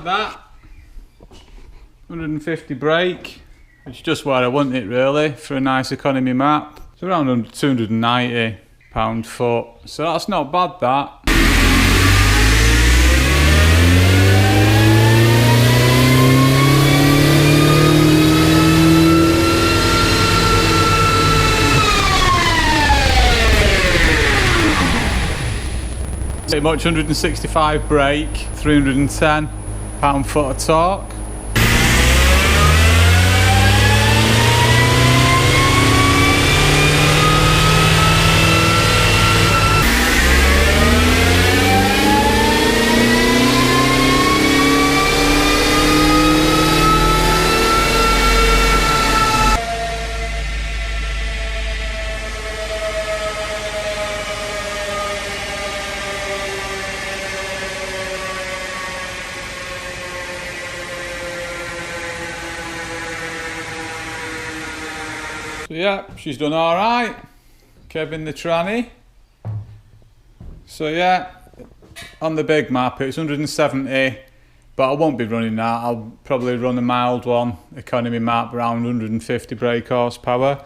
that. 150 brake. It's just where I want it really for a nice economy map. It's around £290 foot. So that's not bad, that. Pretty much 165 brake, £310 foot of torque. So yeah, she's done alright. Kevin the tranny. So yeah, on the big map it's 170, but I won't be running that. I'll probably run a mild one, economy map, around 150 brake horsepower.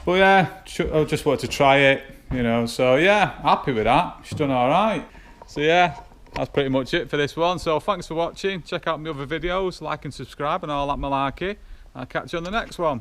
But yeah, I just wanted to try it, you know, so yeah, happy with that. She's done alright. So yeah, that's pretty much it for this one. So thanks for watching. Check out my other videos, like and subscribe and all that malarkey. I'll catch you on the next one.